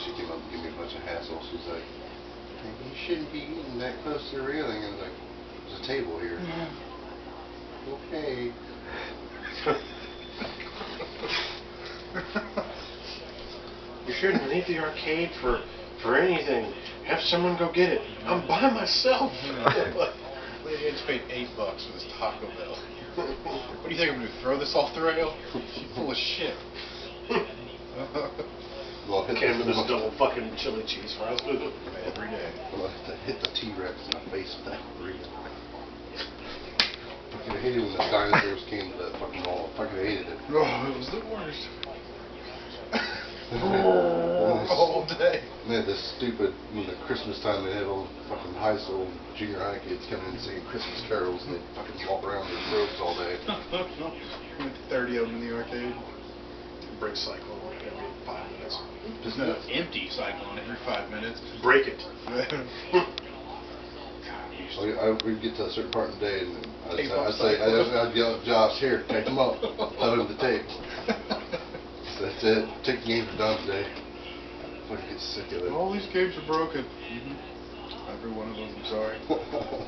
she came up and gave me a bunch of hassle. She's like, you shouldn't be eating that close to the railing. And I was like, there's a table here. Yeah. Okay. You shouldn't leave the arcade for anything. Have someone go get it. I'm by myself. Lady, I just paid $8 for this Taco Bell. What do you think I'm gonna do? Throw this off the rail? She's full of shit. Well, came with this double fucking chili cheese fries every day. Well, I hit the T-Rex in the face with that burrito. I hated when the dinosaurs came to that fucking mall. I fucking hated it. Oh, it was the worst. All day. They had this stupid, Christmas time, they had all fucking high school, junior high kids coming in and singing Christmas carols, and they fucking walk around in robes all day. With 30 of them in the arcade. Break cycle every 5 minutes. There's no empty cycle on every 5 minutes. Break it. We'd get to a certain part of the day, and I'd yell at Josh, here, take them up, throw them the tape. So that's it. Take the games are done today. I fucking get sick of it. All these games are broken. Every one of them, I'm sorry.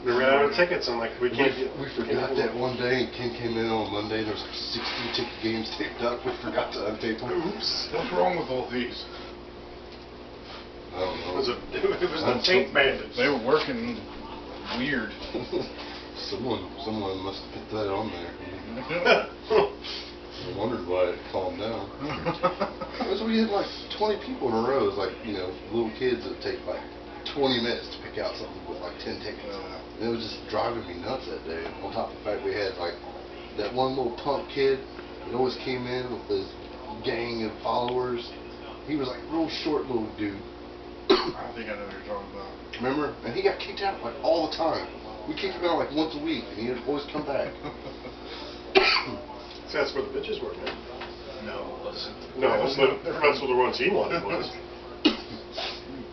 We ran out of tickets, and we can't get. We forgot that one day, and Ken came in on Monday, there was like 60 ticket games taped up. We forgot to untape them. Oops. What's wrong with all these? I don't know. It was the tape bandits. They were working weird. Someone must have put that on there. I wondered why it calmed down. Because we had like 20 people in a row. It was like, little kids that take like 20 minutes to pick out something with like 10 tickets. And it was just driving me nuts that day. On top of the fact we had like that one little punk kid that always came in with his gang of followers. He was like a real short little dude. I think I know what you're talking about. Remember? And he got kicked out like all the time. We kicked him out like once a week, and he'd always come back. So that's where the bitches were, man. No, it wasn't. No, that's what the ones he wanted was.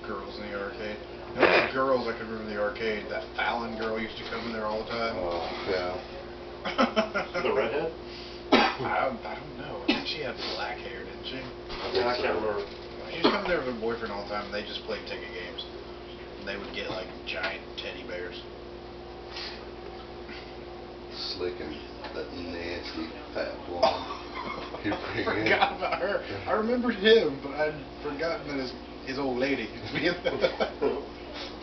Girls in the arcade. The only girls I could remember in the arcade, that Fallon girl used to come in there all the time. Oh, yeah. The redhead? I don't know. I think she had black hair, didn't she? Yeah, I can't remember. She used to come there with her boyfriend all the time, and they just played ticket games. And they would get like giant teddy bears. Slick and that nasty fat blonde. I forgot about her. I remembered him, but I'd forgotten that his old lady.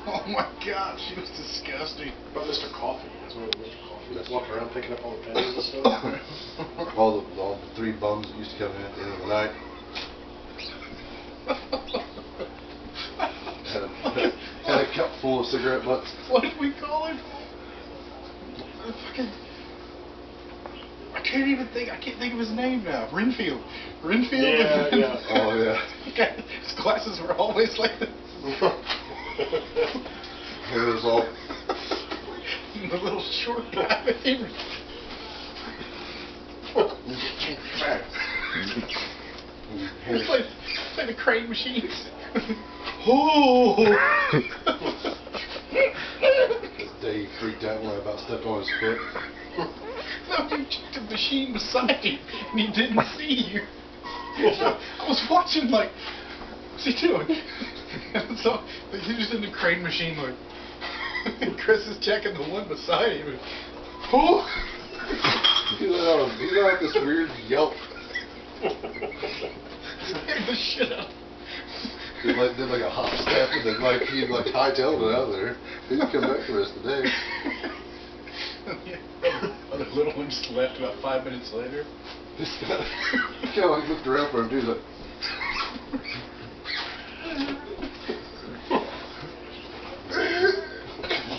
Oh my God, she was disgusting. But Mr. Coffee, that's what Mr. Coffee. That's walking around picking up all the pennies and stuff. all the three bums that used to come in at the end of the night. had a cup full of cigarette butts. What did we call him? I can't think of his name now. Renfield. Yeah, yeah. Oh, yeah. His glasses were always like this. It was all... The little short guy. He played the crane machines. Oh! The day he freaked out when I about stepped on his foot. No, the machine beside him, and he didn't see you. I was watching, like, what's he doing? And so he was in the crane machine, like, and Chris is checking the one beside him. And, oh! He let out this weird yelp. Scared the shit out. Did like a hop step, and then he hightailed it out of there. He didn't come back the rest of the day. The little one just left about 5 minutes later. Just kind of looked around for him, dude. Like,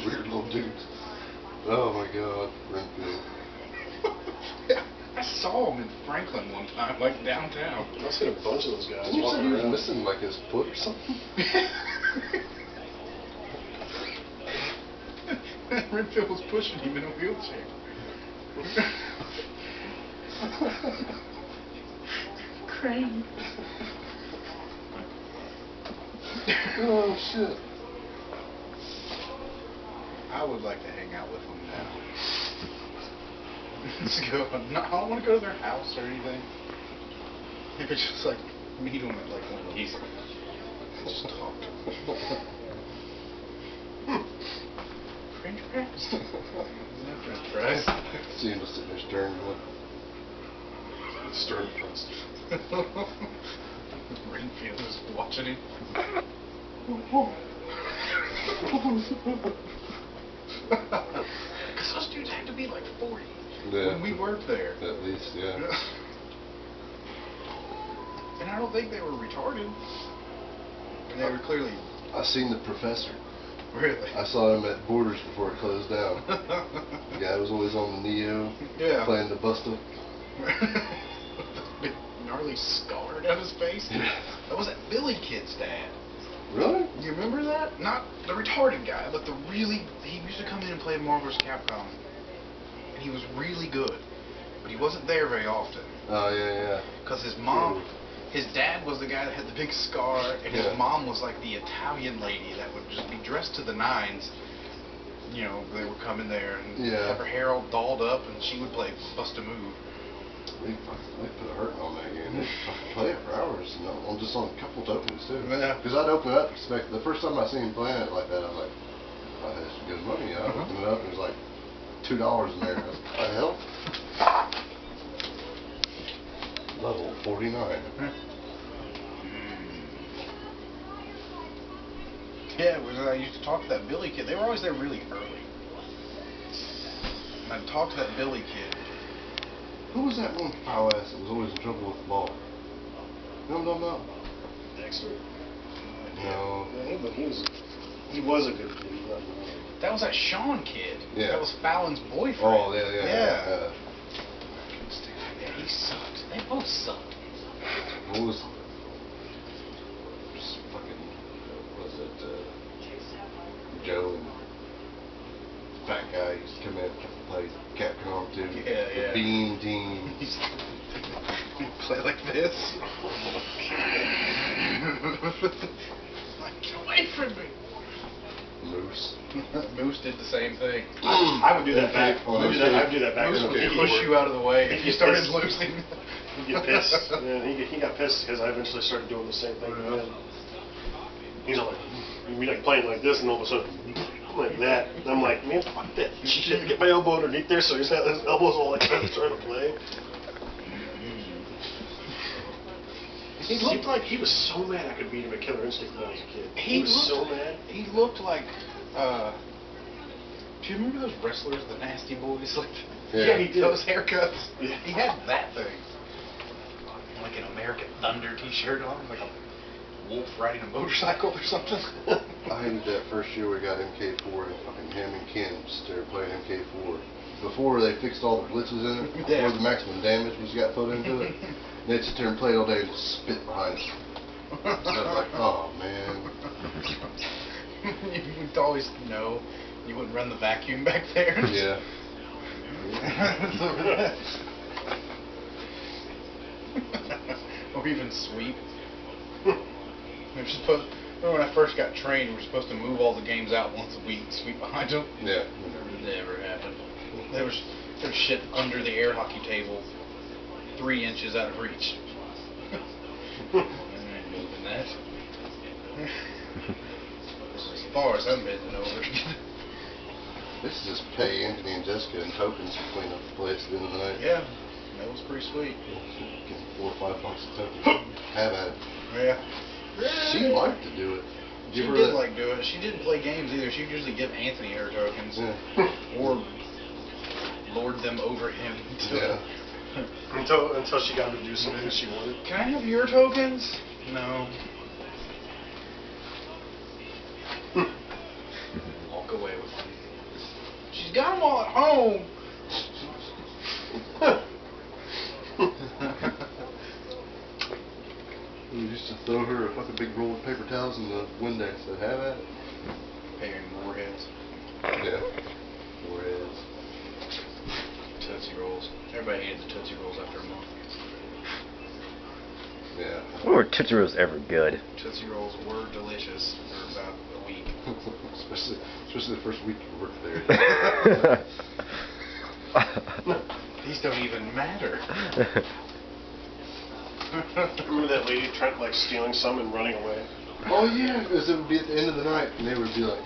weird little dudes. Oh my God, Renfield. I saw him in Franklin one time, like downtown. I've seen a bunch of those guys. You said he was around. missing like his foot or something? Renfield was pushing him in a wheelchair. Crane. Oh shit. I would like to hang out with them now. Let's go. No, I don't want to go to their house or anything. Maybe just like meet them at like one of these Just talked. French fries? No French fries. See him just sitting there staring at Stern Prince. Rainfield is watching him. Because those dudes had to be like 40 when we worked there. At least, yeah. And I don't think they were retarded. And they were clearly... I seen the professor. Really? I saw him at Borders before it closed down. The guy was always on the Neo, Yeah. playing the Busta. Big gnarly scar down his face. That was that Billy kid's dad. Really? You remember that? Not the retarded guy, but the really... He used to come in and play Marvel vs. Capcom. And he was really good. But he wasn't there very often. Oh, yeah. Because his mom... His dad was the guy that had the big scar, and his mom was like the Italian lady that would just be dressed to the nines. You know, they would come in there and have her hair all dolled up, and she would play Bust a Move. They put a hurting on that game. They fucking play it for hours, you know, just on a couple tokens too. Yeah. Because I'd open it up, the first time I seen him playing it like that, I was like, I had some good money. I opened it up, and it was like $2 in there. I was like, what the hell? Level 49. Yeah, I used to talk to that Billy kid. They were always there really early. And I'd talk to that Billy kid. Who was that one foul ass that was always in trouble with the ball? You know what I'm talking about? Dexter. No. Yeah, but he was a good kid. He was That was that Sean kid. Yeah. That was Fallon's boyfriend. Oh, yeah. Yeah, he sucked. They both sucked. What was just fucking, was it Joe and fat guy used to come in and play Capcom too? The Bean Team. Play like this. Like, get away from me. Moose. Moose did the same thing. I would do that back. I would do that back. Moose would push you out of the way if you started losing. He'd get pissed. Yeah, he got pissed because I eventually started doing the same thing. He's all like, you'd be like playing like this, and all of a sudden, like that. And I'm like, man, fuck that shit. Get my elbow underneath there, so his elbow's all like that, trying to play. He looked like he was so mad I could beat him at Killer Instinct when I was a kid. He was so mad. He looked like, do you remember those wrestlers, the Nasty Boys? Like, yeah, he did. Those haircuts. Yeah. He had that thing. Like an American Thunder t-shirt on, like a wolf riding a motorcycle or something. I hated that first year we got MK4 and fucking Ham and Ken started playing MK4. Before they fixed all the glitches in it, before the maximum damage was got put into it, they'd sit there and play all day and just spit behind us. So I was like, oh man. You would always know you wouldn't run the vacuum back there. Yeah. Or even sweep. Remember when I first got trained, we were supposed to move all the games out once a week and sweep behind them? Yeah. Never happened. There was shit under the air hockey table 3 inches out of reach. I ain't moving that. As far as I'm bending over. This is just pay Anthony and Jessica and tokens to clean up the place at the end of the night. Yeah, that was pretty sweet. Get $4 or $5 a token. Have at it. Yeah. She liked to do it. She did like doing it. She didn't play games either. She'd usually give Anthony her tokens. Yeah. Or lord them over him. Until she got to do something she wanted. Can I have your tokens? No. Walk away with them. She's got them all at home. We used to throw her a fucking big roll of paper towels in the Windex and have at it. Paying more heads. Yeah. More heads. Tootsie Rolls. Everybody hated the Tootsie Rolls after a month. Yeah. When were Tootsie Rolls ever good? Tootsie Rolls were delicious for about a week. especially the first week you worked there. These don't even matter. Remember that lady trying like stealing some and running away? Oh yeah, because it would be at the end of the night, and they would be like,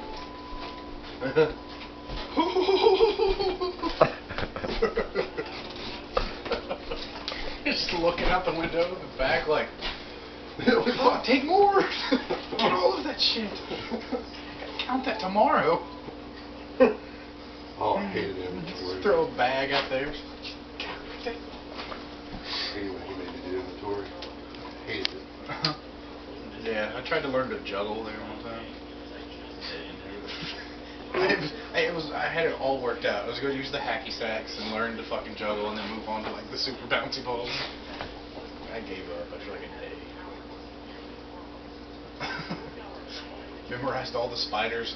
just looking out the window in the back like, oh, take more! Get all of that shit. Count that tomorrow. oh, I hated inventory. Just throw a bag out there. Anyway, he made me do inventory. Hated it. Yeah, I tried to learn to juggle there one time. I had it all worked out. I was going to use the hacky sacks and learn to fucking juggle and then move on to like the super bouncy balls. I gave up after like a day. Memorized all the spiders.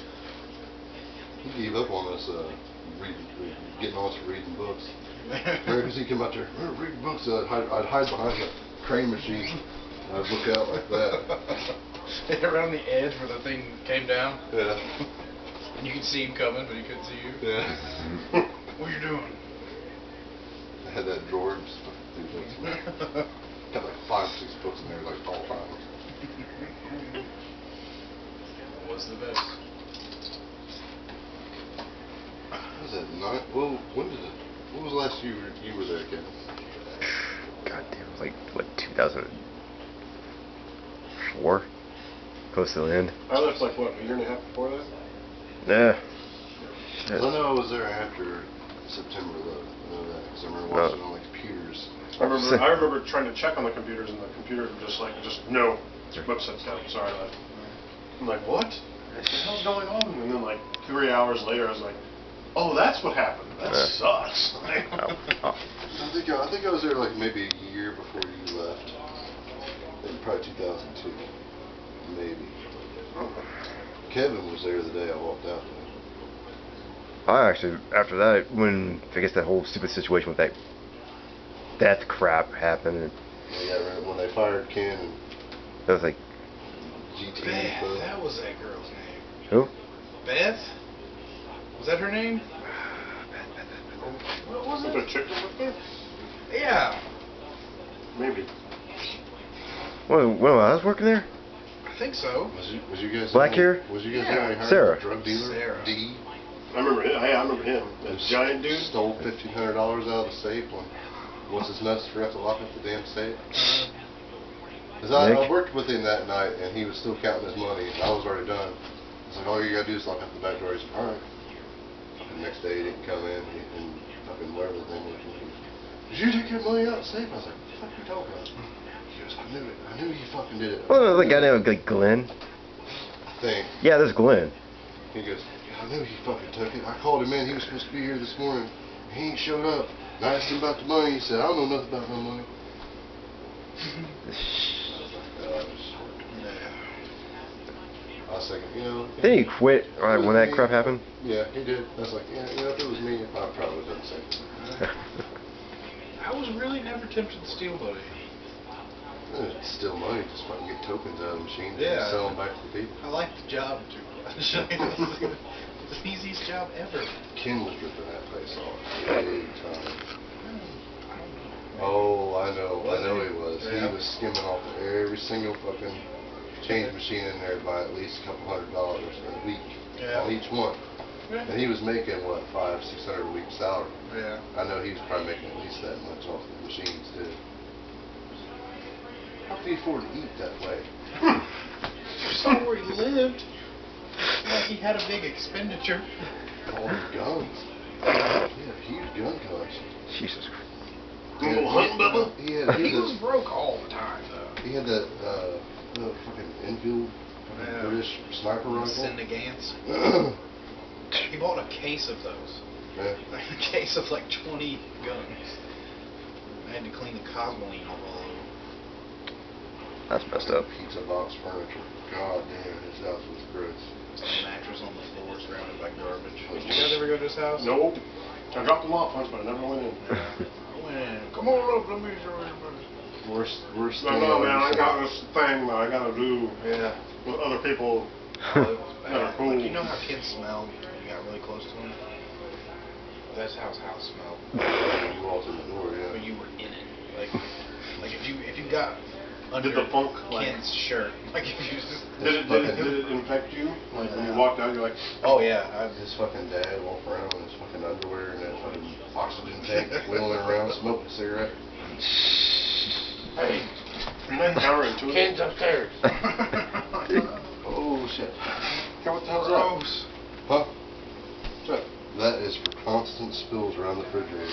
He gave up on us getting on us reading books. Because he'd come out there, we're reading books. I'd hide behind the crane machine. I'd look out like that. Around the edge where the thing came down. Yeah. And you could see him coming, but he couldn't see you. Yeah. What are you doing? I had that drawer and just do books. Got like 5 or 6 books in there, like all time. Was the best. What was that night? Well, when did it? What was the last year you were there, Kevin? God damn, it was like, what, 2004? Close to the end. I left like, what, a year and a half before that? Yeah. I know I was there after September 11th. I know that because I remember watching on like computers. I remember trying to check on the computers, and the computer was just no, website's down. Sorry, left. I'm like, what? What the hell's going on? And then like 3 hours later, I was like, oh, that's what happened. That sucks. I think I was there like maybe a year before you left. Probably 2002, maybe. Kevin was there the day I walked out there. I actually, after that, when I guess that whole stupid situation with that death crap happened, and Yeah, when they fired Ken and that was like, GT. Beth, that was that girl's name. who? Beth? Was that her name? What was Was it? there a chick that worked there? Yeah. Maybe. When I was working there? I think so. Was you guys Black hair? Was you guys Yeah. there when he hired Sarah. the drug dealer? Sarah. D. I remember him. I remember him. That giant dude. Stole $1,500 out of the safe when once his nuts forgot to lock up the damn safe. Cause I Nick? worked with him that night and he was still counting his money. I was already done. It's like all you gotta do is lock up the back door. He's like, all right. The next day he didn't come in and fucking whatever the thing was. Did you take your money out of the safe? I was like, what the fuck are you talking about? He goes, I knew it. I knew you fucking did it. Well, the guy named like Glenn. I think. Yeah, there's Glenn. He goes, I knew he fucking took it. I called him in. He was supposed to be here this morning. He ain't showed up. And I asked him about the money. He said, I don't know nothing about no money. I was thinking, you know. Didn't he quit when that crap happened? Yeah, he did. I was like, yeah, you know, if it was me, I probably would have done the same thing. I was really never tempted to steal money. It's still money. Just fucking get tokens out of the machine and Yeah. sell them back to the people. I like the job too much. It's the easiest job ever. Ken was ripping that place off big time. Oh, I know he was. Yeah. He was skimming off every single fucking change machine in there by at least a couple $100 a week Yeah. on each one. Yeah. And he was making what, $500-600 a week salary. Yeah. I know he was probably making at least that much off the machines too. How could he afford to eat that way? You saw where he lived. Like he had a big expenditure. All the guns. He had a huge gun collection. Jesus Christ. Little hunt, Bubba? He was broke all the time though. He had that fucking Enfield British sniper rifle. Syndicants. He bought a case of those. Yeah. Like a case of like 20 guns. I had to clean the cosmoline off all of them. That's messed up. Pizza box furniture. God damn, his house was gross. Some mattress on the floor surrounded by garbage. Did you guys ever go to his house? Nope. I dropped them off once, but I never went in. I went in. Come on up, let me show you. Worst No, man, I got this thing that I gotta do Yeah. with other people. Like, cool. you know how kids smell when you got really close to them? That's how his house smelled. You walked in the door, yeah. When you were in it. Like if you got Did the funk, like- Kent's shirt. Like if you just. Did it infect you? Like when you walked out, you're like, Oh yeah. His fucking dad walked around in his fucking underwear and that fucking oxygen tank, wheeling around, smoking a cigarette. hey, isn't that counterintuitive? Ken's upstairs. Oh shit. Okay, what the hell's that? Gross. Huh? What's that? That is for constant spills around the refrigerator.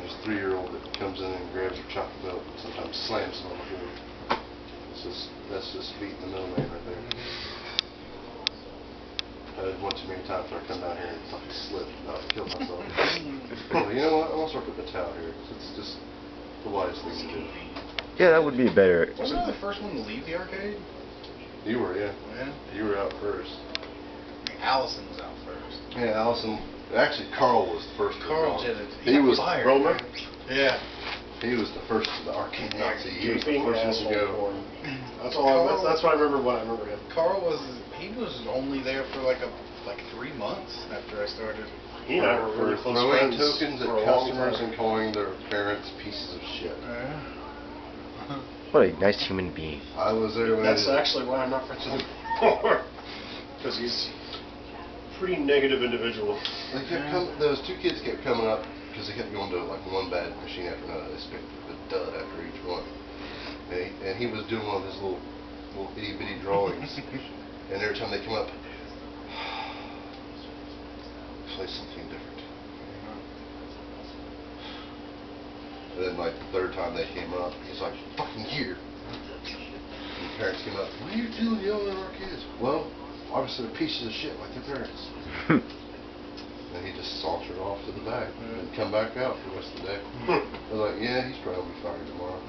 There's a 3-year-old that comes in and grabs her chocolate milk and sometimes slams it on the floor. That's just beating the middleman right there. I did one too many times where I come down here and fucking slip and about to kill myself. Well, you know what? I'm gonna start putting the towel here. It's just the wisest thing to do. Yeah, that would be better. Wasn't I the first one to leave the arcade? You were, yeah. Yeah. You were out first. Allison was out first. Yeah, Allison. Actually, Carl was the first. Carl did it. He was fired. Roman? Yeah. He was the first to the arcade Nazi. He was the Gaping first one to asshole go. for him. That's all. That's what I remember. What I remember him. Carl was only there for like 3 months after I started. He and I were For really close throwing friends tokens at for a long customers time. and calling their parents pieces of shit. What a nice human being. I was there when That's I did. actually why I'm not friends with him anymore. Because he's a pretty negative individual. They kept those 2 kids kept coming up because they kept going to like one bad machine after another. They just picked a dud after each one. And he was doing one of his little itty bitty drawings. And every time they come up, play something different. And then like the 3rd time they came up, he's like, fucking here. And the parents came up, what are you doing yelling at our kids? Well, obviously they're pieces of shit like their parents. And he just sauntered off to the back and come back out for the rest of the day. I was like, yeah, he's probably fired tomorrow.